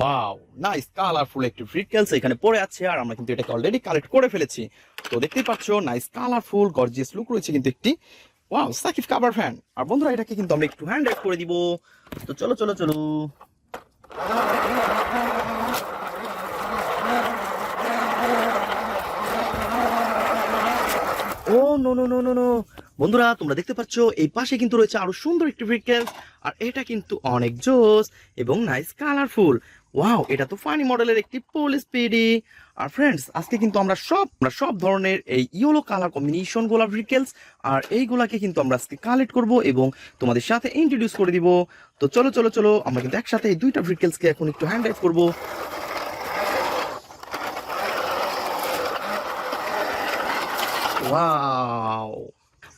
Wow, nice colourful একটি vehicles এখানে পড়ে আছে, আর আমরা কিন্তু এটাকে অলরেডি কালেক্ট করে ফেলেছি। তো দেখতেই পাচ্ছ নাইস কালারফুল গর্জিয়াস লুক রয়েছে কিন্তু একটি ওয়াও সাকিব কাভার ফ্যান। আর বন্ধুরা এটাকে কিন্তু আমরা একটু হ্যান্ড রাইড করে দিব। তো চলো চলো চলো। Oh no no no no no, বন্ধুরা তোমরা দেখতে পাচ্ছ এই পাশে কিন্তু রয়েছে আরো সুন্দর একটি ভেহিকল, আর এটা কিন্তু অনেক জোস এবং নাইস কালারফুল। ওয়াও, এটা তো ফানি মডেলের একটি পুলিশ পিডি। আর ফ্রেন্ডস, আজকে কিন্তু আমরা সব ধরনের এই ইয়েলো কালার কম্বিনেশন গুলা ভেহিকলস আর এইগুলাকে কিন্তু আমরা আজকে কালেক্ট করব এবং তোমাদের সাথে ইন্ট্রোডিউস করে দিব। তো চলো চলো চলো, আমরা কিন্তু একসাথে এই দুইটা ভেহিকলসকে এখন একটু হ্যান্ড রাইড করবো। ওয়াও,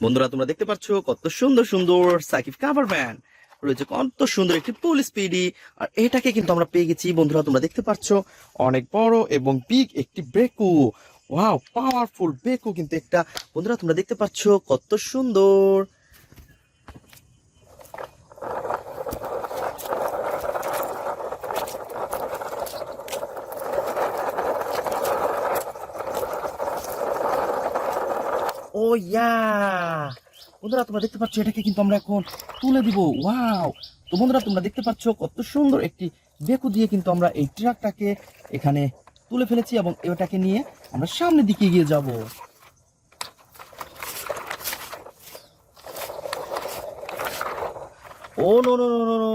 বন্ধুরা তোমরা দেখতে পাচ্ছ কত সুন্দর সুন্দর সাকিব কাভার ভ্যান রয়েছে, কত সুন্দর একটি পুলিশ পিডি। আর এটাকে কিন্তু আমরা পেয়ে গেছি বন্ধুরা, তোমরা দেখতে পাচ্ছ অনেক বড় এবং বিগ একটি বেকু। ওয়াও, পাওয়ারফুল বেকু কিন্তু একটা। বন্ধুরা তোমরা দেখতে পাচ্ছ কত সুন্দর। ও ইয়া, বন্ধুরা তোমরা দেখতে পাচ্ছ এটাকে কিন্তু আমরা এখন তুলে দিব। ওয়াও, তো বন্ধুরা তোমরা দেখতে পাচ্ছ কত সুন্দর একটি বেকু দিয়ে কিন্তু আমরা এই ট্রাকটাকে এখানে তুলে ফেলেছি এবং এটাকে নিয়ে আমরা সামনের দিকে এগিয়ে যাব। Oh no no no no no,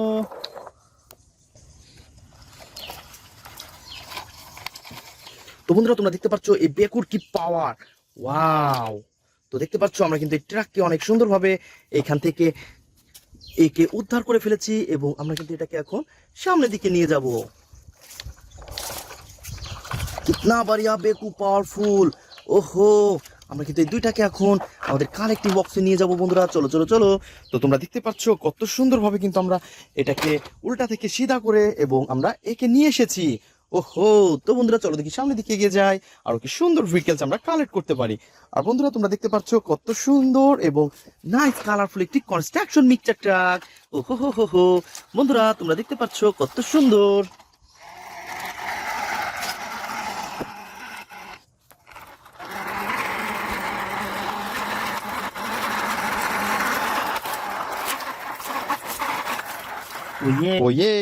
তো বন্ধুরা তোমরা দেখতে পাচ্ছ এই বেকুর কি পাওয়ার। ওয়াও, তো দেখতে পাচ্ছ আমরা কিন্তু এই ট্রাককে অনেক সুন্দরভাবে এখান থেকে একে উদ্ধার করে ফেলেছি এবং আমরা কিন্তু এটাকে এখন সামনের দিকে নিয়ে যাব। কিতনা বাড়িয়া বেকু পাওয়ারফুল। ওহো, আমরা কিন্তু এই দুইটাকে এখন আমাদের কালেক্টিভ বক্সে নিয়ে যাব বন্ধুরা। চলো চলো চলো। তো তোমরা দেখতে পাচ্ছ কত সুন্দরভাবে কিন্তু আমরা এটাকে উল্টা থেকে সিধা করে এবং আমরা একে নিয়ে এসেছি। ওহো, তো বন্ধুরা চলো দেখি সামনের দিকে এগিয়ে যাই, আর কি সুন্দর ভেহিকলস আমরা কালেক্ট করতে পারি। আর বন্ধুরা তোমরা দেখতে পাচ্ছ কত সুন্দর এবং নাইস কালারফুল একটি কনস্ট্রাকশন মিক্সচার ট্রাক। ওহো হো হো হো, বন্ধুরা তোমরা দেখতে পাচ্ছ কত সুন্দর। ওয়ে,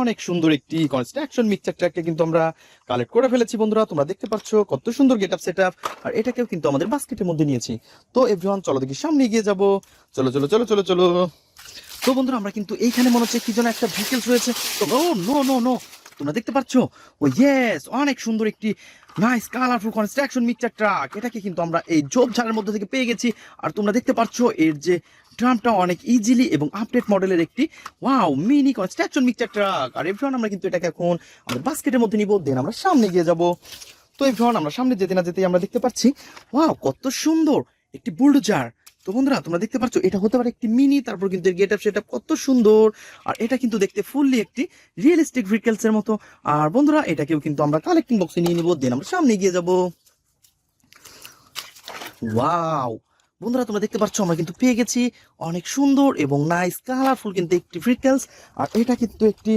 অনেক সুন্দর একটি কনস্ট্রাকশন মিক্সচার ট্র্যাককে কিন্তু আমরা কালেক্ট করে ফেলেছি বন্ধুরা। তোমরা দেখতে পাচ্ছ কত সুন্দর গেটআপ সেটআপ, আর এটাকেও কিন্তু আমাদের বাস্কেটের মধ্যে নিয়েছি। তো এভরিওয়ান চলো দেখি সামনে এগিয়ে যাব। চলো চলো চলো চলো চলো। তো বন্ধুরা আমরা কিন্তু এইখানে মনে হচ্ছে কি যেন একটা ভেহিকলস রয়েছে। তো ও নো নো নো, তোমরা দেখতে পাচ্ছ ও ইয়েস, অনেক সুন্দর একটি nice colourful construction mixture truck. এটাকে কিন্তু আমরা এই ঝোপঝাড়ের মধ্যে থেকে পেয়ে গেছি। আর তোমরা দেখতে পাচ্ছ এর যে ড্রামটা অনেক ইজিলি এবং আপডেট মডেলের একটি wow mini construction mixture truck. আর এভরিওয়ান আমরা কিন্তু এটাকে এখন আমাদের বাস্কেটের মধ্যে নিব, দেন আমরা সামনে গিয়ে যাব। তো এভরিওয়ান আমরা সামনে যেতে না যেতেই আমরা দেখতে পাচ্ছি ওয়াও কত সুন্দর একটি বুলডোজার। তো বন্ধুরা তোমরা দেখতে পাচ্ছ এটা হতে পারে একটি মিনি, তারপর কিন্তু এর গেটআপ সেটআপ কত সুন্দর। আর এটা কিন্তু দেখতে ফুললি একটি রিয়েলিস্টিক ভেহিকলস এর মতো। আর বন্ধুরা এটাকেও কিন্তু আমরা কালেক্টিং বক্সে নিয়ে নিব, দেন আমরা সামনে এগিয়ে যাব। ওয়াও, বন্ধুরা তোমরা দেখতে পাচ্ছ আমরা কিন্তু পেয়ে গেছি অনেক সুন্দর এবং নাইস কালারফুল কিন্তু একটি ভেহিকলস। আর এটা কিন্তু একটি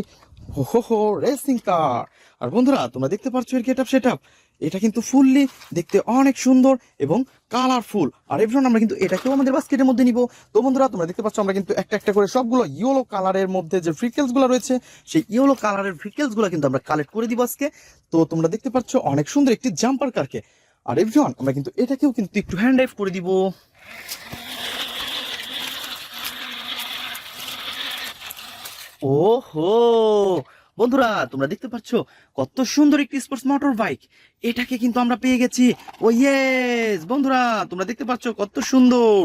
হো হো হো রেসিং কার। আর বন্ধুরা তোমরা দেখতে পাচ্ছ এর গেটআপ সেটআপ, এটা কিন্তু ফুললি দেখতে অনেক সুন্দর এবং কালারফুল। আর এভরিওয়ান আমরা কিন্তু এটাকেও আমাদের বাস্কেটের মধ্যে নিব। তো বন্ধুরা তোমরা দেখতে পাচ্ছ আমরা কিন্তু একটা একটা করে সবগুলো ইয়েলো কালারের মধ্যে যে ভেহিকলস গুলো রয়েছে সেই ইয়েলো কালারের ভেহিকলস গুলো কিন্তু আমরা কালেক্ট করে দিব আজকে। তো তোমরা দেখতে পাচ্ছ অনেক সুন্দর একটি জাম্পার কারকে। আর এভরিওয়ান আমরা কিন্তু এটাকেও কিন্তু একটু হ্যান্ড ড্রাইভ করে দিব। ওহো, বন্ধুরা তোমরা দেখতে পাচ্ছ কত সুন্দর একটি স্পোর্টস মোটর বাইক। এটাকে কিন্তু আমরা পেয়ে গেছি। ও ইয়েস, বন্ধুরা তোমরা দেখতে পাচ্ছ কত সুন্দর।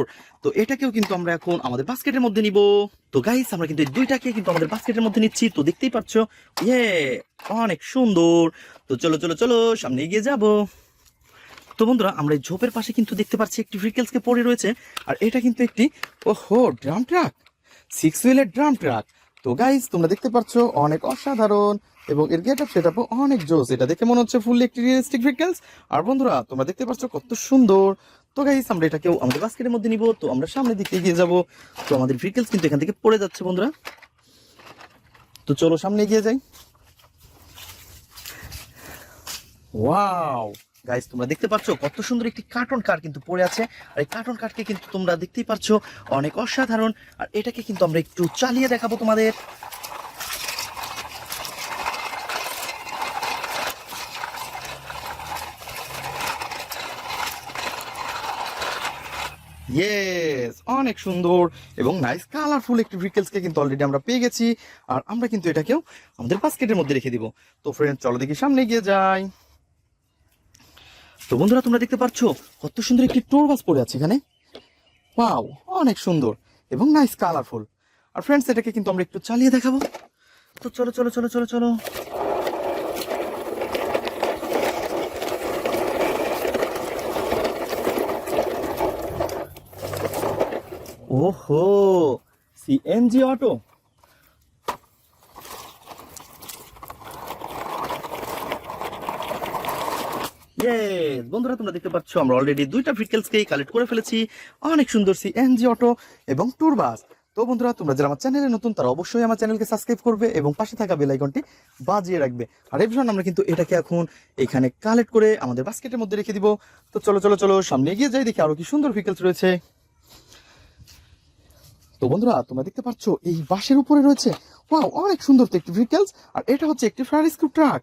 তো এটাকেও কিন্তু আমরা এখন আমাদের বাস্কেটের মধ্যে নিব। তো গাইস আমরা কিন্তু এই দুইটাকে কিন্তু আমাদের বাস্কেটের মধ্যে নিচ্ছি। তো দেখতেই পাচ্ছ ইয়ে, অনেক সুন্দর। তো চলো চলো চলো সামনে এগিয়ে যাব। তো বন্ধুরা আমরা এই ঝোপের পাশে কিন্তু দেখতে পাচ্ছি একটি ভেহিকলসকে পড়ে রয়েছে। আর এটা কিন্তু একটি ওহো ড্রাম ট্রাক, 6 হুইলের ড্রাম ট্রাক। তো গাইস তোমরা দেখতে পাচ্ছ অনেক অসাধারণ এবং এর গেটআপ সেটআপও অনেক জোস। এটা দেখে মনে হচ্ছে ফুললি একটি রিয়েলিস্টিক ভেহিকলস। আর বন্ধুরা তোমরা দেখতে পাচ্ছ কত সুন্দর। তো গাইস আমরা এটাকেও আমাদের বাস্কেটের মধ্যে নিব। তো আমরা সামনের দিকে এগিয়ে যাব। তো আমাদের ভেহিকলস কিন্তু এখান থেকে পড়ে যাচ্ছে বন্ধুরা। তো চলো সামনে এগিয়ে যাই। ওয়াও গাইস, তোমরা দেখতে পাচ্ছ কত সুন্দর একটি কার্টুন কার কিন্তু পড়ে আছে। আর এই কার্টুন কারকে কিন্তু তোমরা দেখতেই পাচ্ছ, অনেক অসাধারণ। আর এটাকে কিন্তু আমরা একটু চালিয়ে দেখাবো তোমাদের। ইয়েস, অনেক সুন্দর এবং নাইস কালারফুল একটি ভেহিকলসকে কিন্তু অলরেডি আমরা পেয়ে গেছি। আর আমরা কিন্তু এটাকেও আমাদের বাস্কেটের মধ্যে রেখে দিব। তো ফ্রেন্ড, চলো দেখি সামনে গিয়ে যাই। তো বন্ধুরা, তোমরা দেখতে পাচ্ছ কত সুন্দর একটি ট্যুর বাস পড়ে আছে এখানে। ওয়াও, অনেক সুন্দর এবং নাইস কালারফুল। আর ফ্রেন্ডস, এটাকে কিন্তু আমরা একটু চালিয়ে দেখাবো। তো চলো চলো চলো চলো চলো। ওহো, সিএনজি অটো। ইয়েস বন্ধুরা, তোমরা দেখতে পাচ্ছ আমরা অলরেডি দুইটা ভেহিকলসকেই কালেক্ট করে ফেলেছি। অনেক সুন্দর সিএনজি অটো এবং ট্যুর বাস। তো বন্ধুরা, তোমরা যারা আমার চ্যানেলে নতুন তারা অবশ্যই আমার চ্যানেলকে সাবস্ক্রাইব করবে এবং পাশে থাকা বেল আইকনটি বাজিয়ে রাখবে। আর এভরিওয়ান, আমরা কিন্তু এটাকে এখন এখানে কালেক্ট করে আমাদের বাস্কেটের মধ্যে রেখে দিব। তো চলো চলো চলো সামনে এগিয়ে যাই, দেখি আরো কি সুন্দর ভেহিকলস রয়েছে। তো বন্ধুরা, তোমরা দেখতে পাচ্ছ এই বাসের উপরে রয়েছে ওয়াও, অনেক সুন্দর তো একটি ভেহিকলস। আর এটা হচ্ছে একটি ফায়ার রেস্কিউ ট্রাক।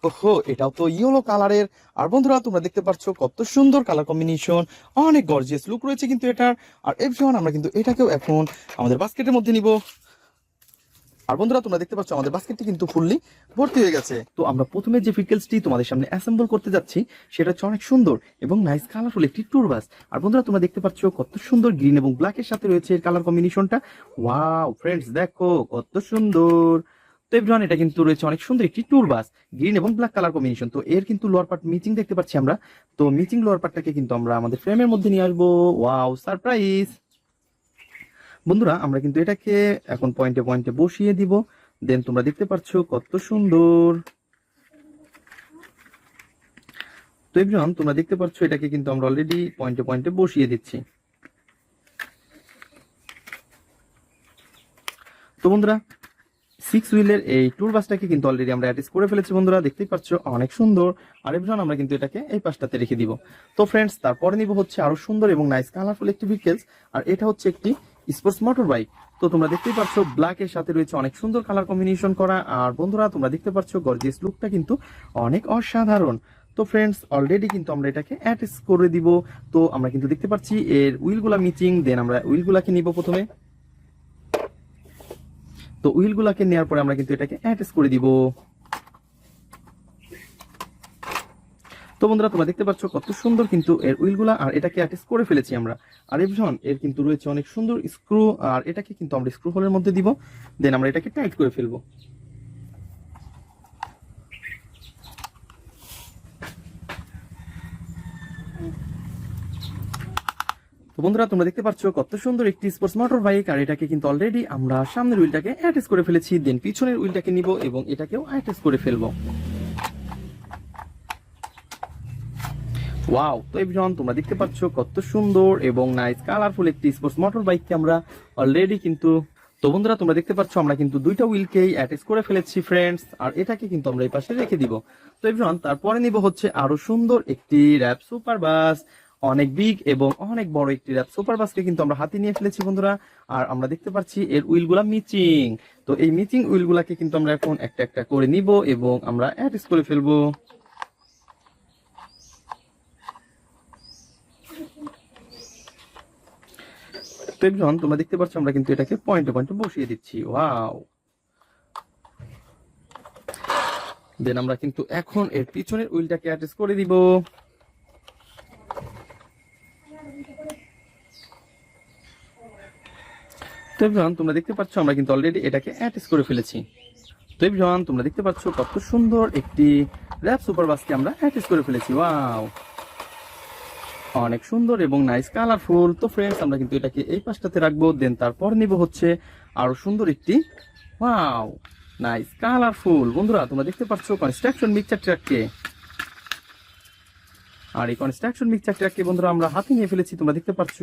ওহো, এটাও তো ইয়েলো কালারের। আর বন্ধুরা, তোমরা দেখতে পাচ্ছ কত সুন্দর কালার কম্বিনেশন, অনেক গর্জিয়াস লুক রয়েছে কিন্তু এটার। আর এভরিওয়ান, আমরা কিন্তু এটাকেও এখন আমাদের বাস্কেটের মধ্যে নিব। আর বন্ধুরা, তোমরা দেখতে পাচ্ছ আমাদের বাস্কেটটি কিন্তু ফুললি ভর্তি হয়ে গেছে। তো আমরা প্রথমে যে ভেহিকলসটি তোমাদের সামনে অ্যাসেম্বল করতে যাচ্ছি সেটা হচ্ছে অনেক সুন্দর এবং নাইস কালারফুল একটি ট্যুর বাস। আর বন্ধুরা, তোমরা দেখতে পাচ্ছ কত সুন্দর গ্রিন এবং ব্ল্যাকের সাথে রয়েছে এর কালার কম্বিনেশনটা। ওয়াও ফ্রেন্ডস, দেখো কত সুন্দর। তো এভরিওয়ান, এটা কিন্তু রয়েছে অনেক সুন্দর একটি ট্যুর বাস, গ্রিন এবং ব্ল্যাক কালার কম্বিনেশন। তো এর কিন্তু লোয়ার পার্ট মিচিং দেখতে পাচ্ছি আমরা। তো মিচিং লোয়ার পার্টটাকে কিন্তু আমরা আমাদের ফ্রেমের মধ্যে নিয়ে আসবো। Wow, surprise. বন্ধুরা, আমরা কিন্তু এটাকে এখন পয়েন্টে পয়েন্টে বসিয়ে দিব। দেন তোমরা দেখতে পাচ্ছ কত সুন্দর। তো এভরিওয়ান, তোমরা দেখতে পাচ্ছ এটাকে কিন্তু আমরা অলরেডি পয়েন্টে পয়েন্টে বসিয়ে দিচ্ছি। তো বন্ধুরা, 6 হুইলের এই ট্যুর বাসটাকে কিন্তু অলরেডি আমরা অ্যাটাচ করে ফেলেছি। বন্ধুরা দেখতেই পাচ্ছ অনেক সুন্দর। আর এভরিওয়ান, আমরা কিন্তু এটাকে এই পাশটাতে রেখে দিব। তো ফ্রেন্ডস, তারপরে নিব হচ্ছে আরো সুন্দর এবং নাইস কালারফুল একটি ভেহিকলস। আর এটা হচ্ছে একটি স্পোর্টস মোটর বাইক। তো তোমরা দেখতেই পাচ্ছ ব্ল্যাক এর সাথে রয়েছে অনেক সুন্দর কালার কম্বিনেশন করা। আর বন্ধুরা, তোমরা দেখতে পাচ্ছ গর্জিয়াস লুকটা কিন্তু অনেক অসাধারণ। তো ফ্রেন্ডস, অলরেডি কিন্তু আমরা এটাকে অ্যাটাচ করে দিব। তো আমরা কিন্তু দেখতে পাচ্ছি এর উইলগুলা মিচিং। দেন আমরা উইলগুলাকে নিব প্রথমে। তো উইলগুলাকে নেওয়ার পরে আমরা কিন্তু এটাকে অ্যাটাচ করে দিব। তো বন্ধুরা, তোমরা দেখতে পাচ্ছ কত সুন্দর কিন্তু এর উইলগুলা। আর এটাকে অ্যাটাচ করে ফেলেছি আমরা। আর এভরিওয়ান, এর কিন্তু রয়েছে অনেক সুন্দর স্ক্রু। আর এটাকে কিন্তু আমরা স্ক্রু হোলের মধ্যে দিব। দেন আমরা এটাকে টাইট করে ফেলবো। তো বন্ধুরা, তোমরা দেখতে পাচ্ছ কত সুন্দর একটি স্পোর্টস মোটর বাইক। আর এটাকে কিন্তু অলরেডি আমরা সামনের উইলটাকে অ্যাটাচ করে ফেলেছি। দেন পিছনের উইলটাকে নিব এবং এটাকেও অ্যাটাচ করে ফেলবো। ওয়াও, তো এভরিওয়ান, তোমরা দেখতে পাচ্ছ কত সুন্দর এবং নাইস কালারফুল একটি স্পোর্টস মোটর বাইককে আমরা অলরেডি কিন্তু। তো বন্ধুরা, তোমরা দেখতে পাচ্ছ আমরা কিন্তু দুইটা হুইলকেই অ্যাটাচ করে ফেলেছি ফ্রেন্ডস। আর এটাকে কিন্তু আমরা এই পাশে রেখে দিব। তো এভরিওয়ান, তারপরে নিব হচ্ছে আরো সুন্দর একটি র্যাপ সুপার বাস। অনেক বিগ এবং অনেক বড় একটি র্যাপ সুপার বাসকে কিন্তু আমরা হাতে নিয়ে ফেলেছি বন্ধুরা। আর আমরা দেখতে পাচ্ছি এর উইলগুলা মিচিং। তো এই মিচিং উইলগুলাকে কিন্তু আমরা এখন একটা একটা করে নিব এবং আমরা অ্যাটাচ করে ফেলবো। তো এভরিওয়ান, তোমরা দেখতে পাচ্ছ আমরা কিন্তু এটাকে পয়েন্টে পয়েন্টে বসিয়ে দিচ্ছি। ওয়াও। দেন আমরা কিন্তু এখন এর পিছনের উইলটাকে অ্যাটাচ করে দিব। তো এভরিওয়ান, তোমরা দেখতে পাচ্ছ আমরা কিন্তু অলরেডি এটাকে অ্যাটাচ করে ফেলেছি। তো এভরিওয়ান, তোমরা দেখতে পাচ্ছ কত সুন্দর একটি র্যাপ সুপার বাসকে আমরা অ্যাটাচ করে ফেলেছি। ওয়াও, অনেক সুন্দর এবং নাইস কালারফুল। তো ফ্রেন্ডস, আমরা কিন্তু এটাকে এই পাশটাতে রাখবো। দেন তারপর নিব হচ্ছে আরো সুন্দর একটি ওয়াও নাইস কালারফুল। বন্ধুরা, তোমরা দেখতে পাচ্ছ কনস্ট্রাকশন মিক্সচার ট্রাককে। আর এই কনস্ট্রাকশন মিক্সচার ট্রাককে বন্ধুরা আমরা হাতে নিয়ে ফেলেছি। তোমরা দেখতে পাচ্ছ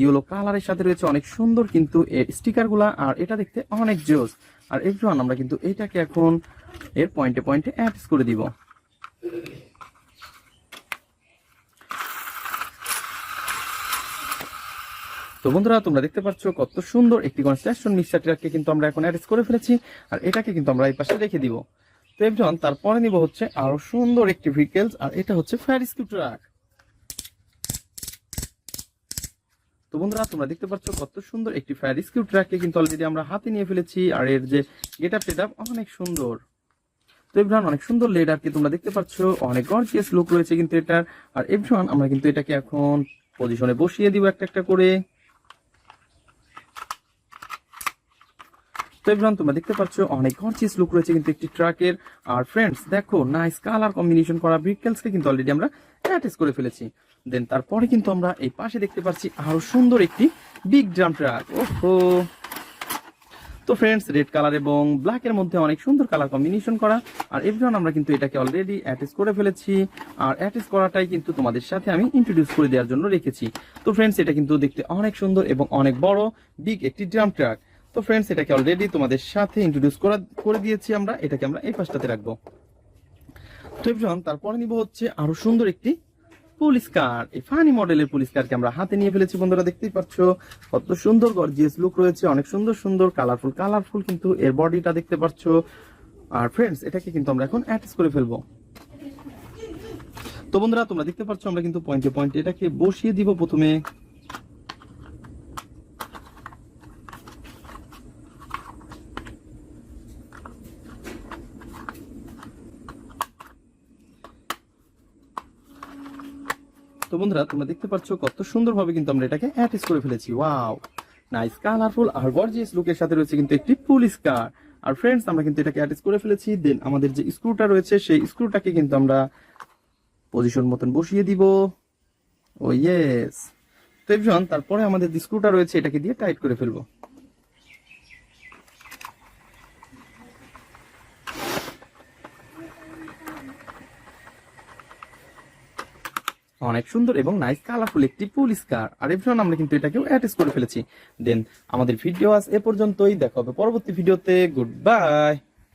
ইয়েলো কালারের সাথে রয়েছে অনেক সুন্দর কিন্তু এর স্টিকার গুলা। আর এটা দেখতে অনেক জোস। আর এভরিওয়ান, আমরা কিন্তু এইটাকে এখন এর পয়েন্টে পয়েন্টে অ্যাটাচ করে দিব। তো বন্ধুরা তোমরা দেখতে পাচ্ছ কত সুন্দর একটি কনস্ট্রাকশন মিক্সার ট্রাককে কিন্তু আমরা এখন অ্যারেঞ্জ করে ফেলেছি, আর এটাকে কিন্তু আমরা এই পাশে রেখে দিব। তো এভরিওয়ান তারপরে নিব হচ্ছে আরো সুন্দর একটি ভেহিকলস, আর এটা হচ্ছে ফায়ার রেস্কিউ ট্রাক। তো বন্ধুরা তোমরা দেখতে পাচ্ছ কত সুন্দর একটি ফায়ার রেস্কিউ ট্রাককে কিন্তু অলরেডি আমরা হাতে নিয়ে ফেলেছি, আর এর যে গেটআপ টেটআপ অনেক সুন্দর। তো এভরিওয়ান অনেক সুন্দর লেডারকে তোমরা দেখতে পাচ্ছ, অনেক গর্জিয়াস লুক রয়েছে কিন্তু এটার। আর এভরিওয়ান আমরা কিন্তু এটাকে এখন পজিশনে বসিয়ে দিব একটা একটা করে। তো এভরিওয়ান তোমরা দেখতে পাচ্ছ অনেক গর্জিয়াস লুক রয়েছে কিন্তু একটি ট্রাকের। আর ফ্রেন্ডস দেখো নাইস কালার কম্বিনেশন করা ভেহিকলসকে কিন্তু অলরেডি আমরা অ্যাটাচ করে ফেলেছি। দেন তারপরে কিন্তু আমরা এই পাশে দেখতে পাচ্ছি আরো সুন্দর একটি বিগ ড্রাম ট্রাক। ওহো, তো ফ্রেন্ডস রেড কালার এবং ব্ল্যাক এর মধ্যে অনেক সুন্দর কালার কম্বিনেশন করা। আর এভরিওয়ান আমরা কিন্তু এটাকে অলরেডি অ্যাটাচ করে ফেলেছি, আর অ্যাটাচ করাটাই কিন্তু তোমাদের সাথে আমি ইন্ট্রোডিউস করে দেওয়ার জন্য রেখেছি। তো ফ্রেন্ডস এটা কিন্তু দেখতে অনেক সুন্দর এবং অনেক বড় বিগ একটি ড্রাম ট্রাক। তো ফ্রেন্ডস এটাকে অলরেডি তোমাদের সাথে ইন্ট্রোডিউস করে দিয়েছি আমরা, এটাকে আমরা এই পাশটাতে রাখবো। তো এভরিওয়ান তারপরে নিব হচ্ছে আরো সুন্দর একটি পুলিশ কার। এই ফানি মডেলের পুলিশ কারকে আমরা হাতে নিয়ে ফেলেছি। বন্ধুরা দেখতেই পাচ্ছ কত সুন্দর গর্জিয়াস লুক রয়েছে, অনেক সুন্দর সুন্দর কালারফুল কিন্তু এর বডিটা দেখতে পাচ্ছ। আর ফ্রেন্ডস এটাকে কিন্তু আমরা এখন অ্যাটাচ করে ফেলবো। তো বন্ধুরা তোমরা দেখতে পাচ্ছ আমরা কিন্তু পয়েন্টে পয়েন্টে এটাকে বসিয়ে দিব প্রথমে। তো বন্ধুরা তোমরা দেখতে পাচ্ছ কত সুন্দরভাবে কিন্তু আমরা এটাকে অ্যাটাচ করে ফেলেছি। ওয়াও, নাইস কালারফুল আর গর্জিয়াস লুকের সাথে রয়েছে কিন্তু একটি পুলিশ কার। আর ফ্রেন্ডস আমরা কিন্তু এটাকে অ্যাটাচ করে ফেলেছি। দেন আমাদের যে স্ক্রুটা রয়েছে সেই স্ক্রুটাকে কিন্তু আমরা পজিশন মতন বসিয়ে দিব। ও ইয়েস। তো এভরিওয়ান তারপরে আমাদের যে স্ক্রুটা রয়েছে এটাকে দিয়ে টাইট করে ফেলবো। অনেক সুন্দর এবং নাইস কালারফুল একটি পুলিশ কার। আর এভরিওয়ান আমরা কিন্তু এটাকেও অ্যাটাচ করে ফেলেছি। দেন আমাদের ভিডিও আজ এ পর্যন্তই, দেখা হবে পরবর্তী ভিডিওতে। Good bye.